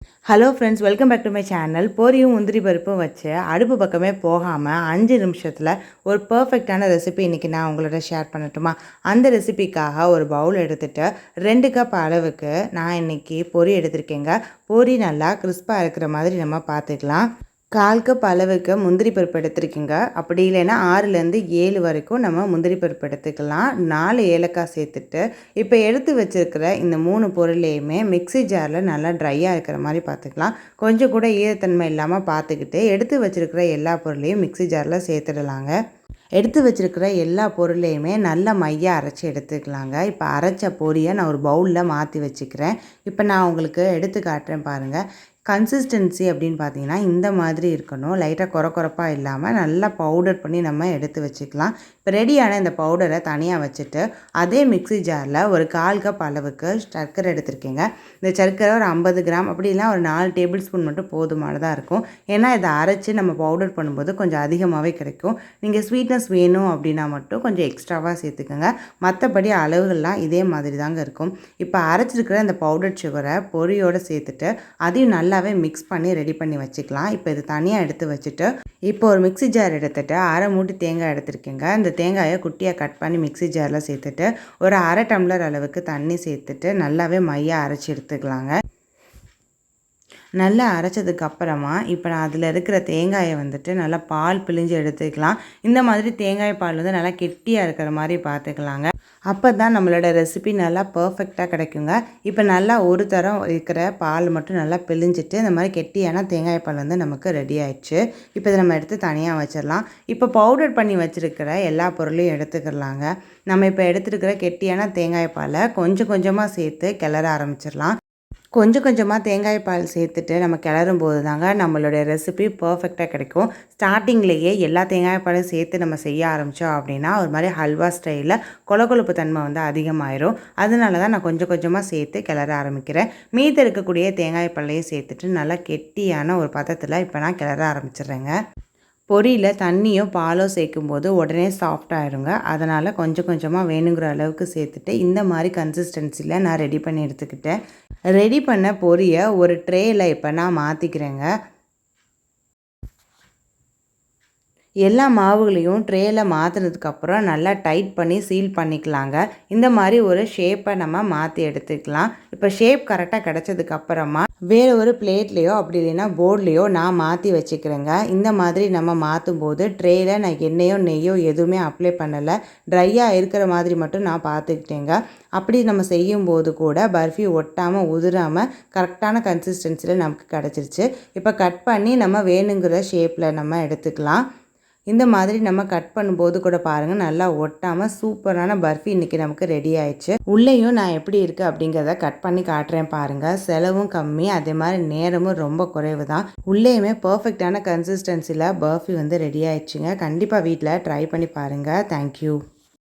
Hello friends, welcome back to my channel. பொரியும் முந்திரி பருப்பும் வச்சு அடுப்பு பக்கமே போகாமல் 5 நிமிஷத்தில் ஒரு பர்ஃபெக்டான ரெசிபி இன்றைக்கி நான் உங்களோட ஷேர் பண்ணட்டுமா? அந்த ரெசிபிக்காக ஒரு பவுல் எடுத்துகிட்டு 2 கப் அளவுக்கு நான் இன்றைக்கி பொரி எடுத்திருக்கேங்க. பொரி நல்லா கிறிஸ்பாக இருக்கிற மாதிரி நம்ம பார்த்துக்கலாம். 1/4 கப் அளவுக்கு முந்திரி பருப்பு எடுத்துருக்கீங்க. அப்படி இல்லைன்னா 6லேருந்து 7 வரைக்கும் நம்ம முந்திரி பருப்பு எடுத்துக்கலாம். 4 ஏலக்காய் சேர்த்துட்டு இப்போ எடுத்து வச்சுருக்கிற இந்த 3 பொருளையுமே மிக்ஸி ஜாரில் நல்லா ட்ரையாக இருக்கிற மாதிரி பார்த்துக்கலாம். கொஞ்சம் கூட ஈரத்தன்மை இல்லாமல் பார்த்துக்கிட்டு எடுத்து வச்சுருக்கிற எல்லா பொருளையும் மிக்ஸி ஜாரில் சேர்த்துடலாங்க. எடுத்து வச்சுருக்கிற எல்லா பொருளையுமே நல்லா மையாக அரைச்சி எடுத்துக்கலாங்க. இப்போ அரைச்ச பொரியை நான் ஒரு பவுலில் மாற்றி வச்சுக்கிறேன். இப்போ நான் உங்களுக்கு எடுத்து காட்டுறேன் பாருங்கள். கன்சிஸ்டன்சி அப்படின்னு பார்த்தீங்கன்னா இந்த மாதிரி இருக்கணும். லைட்டாக கொரப்பாக இல்லாமல் நல்லா பவுடர் பண்ணி நம்ம எடுத்து வச்சுக்கலாம். இப்போ ரெடியான இந்த பவுடரை தனியாக வச்சுட்டு அதே மிக்ஸி ஜாரில் ஒரு 1/4 கப் அளவுக்கு சர்க்கரை எடுத்துருக்கேங்க. இந்த சர்க்கரை ஒரு 50 கிராம் அப்படிலாம் ஒரு 4 டேபிள் ஸ்பூன் மட்டும் போதுமானதாக இருக்கும். ஏன்னா இதை அரைச்சி நம்ம பவுடர் பண்ணும்போது கொஞ்சம் அதிகமாகவே கிடைக்கும். நீங்கள் ஸ்வீட்னஸ் வேணும் அப்படின்னா மட்டும் கொஞ்சம் எக்ஸ்ட்ராவாக சேர்த்துக்கோங்க. மற்றபடி அளவுகள்லாம் இதே மாதிரி தாங்க இருக்கும். இப்போ அரைச்சிருக்கிற இந்த பவுடர் சுகரை பொரியோடு சேர்த்துட்டு அதையும் நல்லாவே மிக்ஸ் பண்ணி ரெடி பண்ணி வச்சுக்கலாம். இப்போ இது தனியாக எடுத்து வச்சுட்டு இப்போ ஒரு மிக்ஸி ஜார் எடுத்துகிட்டு 1/2 மூடி தேங்காய் எடுத்துருக்கேங்க. இந்த தேங்காயை குட்டியாக கட் பண்ணி மிக்ஸி ஜாரில் சேர்த்துட்டு ஒரு 1/2 டம்ளர் அளவுக்கு தண்ணி சேர்த்துட்டு நல்லாவே மையாக அரைச்சி எடுத்துக்கலாங்க. நல்லா அரைச்சதுக்கப்புறமா இப்போ நான் அதில் இருக்கிற தேங்காயை நல்லா பால் பிழிஞ்சு எடுத்துக்கலாம். இந்த மாதிரி தேங்காய் பால் நல்லா கெட்டியாக இருக்கிற மாதிரி பார்த்துக்கலாங்க. அப்போ தான் நம்மளோட ரெசிபி நல்லா பர்ஃபெக்டாக கிடைக்குங்க. இப்போ நல்லா ஒரு தரம் இருக்கிற பால் மட்டும் நல்லா பிழிஞ்சிட்டு இந்த மாதிரி கெட்டியான தேங்காய் பால் நமக்கு ரெடி ஆயிடுச்சு. இப்போ இதை நம்ம எடுத்து தனியாக வச்சிடலாம். இப்போ பவுடர் பண்ணி வச்சுருக்கிற எல்லா பொருளையும் எடுத்துக்கலாங்க. நம்ம இப்போ எடுத்துருக்கிற கெட்டியான தேங்காய் பாலை கொஞ்சம் கொஞ்சமாக சேர்த்து கிளற ஆரம்பிச்சிடலாம். கொஞ்சம் கொஞ்சமாக தேங்காய் பால் சேர்த்துட்டு நம்ம கிளறும் போது தாங்க நம்மளுடைய ரெசிபி பர்ஃபெக்டாக கிடைக்கும். ஸ்டார்டிங்லேயே எல்லா தேங்காய் பாலையும் சேர்த்து நம்ம செய்ய ஆரம்பித்தோம் அப்படின்னா ஒரு மாதிரி ஹல்வா ஸ்டைலில் கொழப்பு தன்மை அதிகமாயிரும். அதனால தான் நான் கொஞ்சம் கொஞ்சமாக சேர்த்து கிளற ஆரம்பிக்கிறேன். மீதி இருக்கக்கூடிய தேங்காய் பாலையும் சேர்த்துட்டு நல்லா கெட்டியான ஒரு பதத்தில் இப்போ நான் கிளற ஆரம்பிச்சிடுறேங்க. பொரியில் தண்ணியோ பாலோ சேர்க்கும்போது உடனே சாஃப்டாகிடுங்க. அதனால் கொஞ்சம் கொஞ்சமாக வேணுங்கிற அளவுக்கு சேர்த்துட்டு இந்த மாதிரி கன்சிஸ்டன்சியில் நான் ரெடி பண்ணி எடுத்துக்கிட்டேன். ரெடி பண்ண பொரியை ஒரு ட்ரேயில் இப்போ நான் மாற்றிக்கிறேங்க. எல்லா மாவுகளையும் ட்ரேயில் மாற்றினதுக்கப்புறம் நல்லா டைட் பண்ணி சீல் பண்ணிக்கலாங்க. இந்த மாதிரி ஒரு ஷேப்பை நம்ம மாற்றி எடுத்துக்கலாம். இப்போ ஷேப் கரெக்டாக கிடச்சதுக்கப்புறமா வேறு ஒரு பிளேட்லேயோ அப்படி இல்லைன்னா போர்ட்லேயோ நான் மாற்றி வச்சுக்கிறேங்க. இந்த மாதிரி நம்ம மாற்றும் போது ட்ரேயில் நான் எண்ணெயோ நெய்யோ எதுவுமே அப்ளை பண்ணலை. ட்ரையாக இருக்கிற மாதிரி மட்டும் நான் பார்த்துக்கிட்டேங்க. அப்படி நம்ம செய்யும்போது கூட பர்ஃபி ஒட்டாமல் உதிராமல் கரெக்டான கன்சிஸ்டன்சியில் நமக்கு கிடச்சிருச்சு. இப்போ கட் பண்ணி நம்ம வேணுங்கிற ஷேப்பில் நம்ம எடுத்துக்கலாம். இந்த மாதிரி நம்ம கட் பண்ணும்போது கூட பாருங்கள் நல்லா ஒட்டாமல் சூப்பரான பர்ஃபி இன்றைக்கி நமக்கு ரெடி ஆயிடுச்சு. உள்ளேயும் நான் எப்படி இருக்குது அப்படிங்கிறத கட் பண்ணி காட்டுறேன் பாருங்கள். செலவும் கம்மி, அதே மாதிரி நேரமும் ரொம்ப குறைவு தான். உள்ளேயுமே பர்ஃபெக்டான கன்சிஸ்டன்சியில் பர்ஃபி ரெடி ஆயிடுச்சுங்க. கண்டிப்பாக வீட்டில் ட்ரை பண்ணி பாருங்கள். தேங்க்யூ.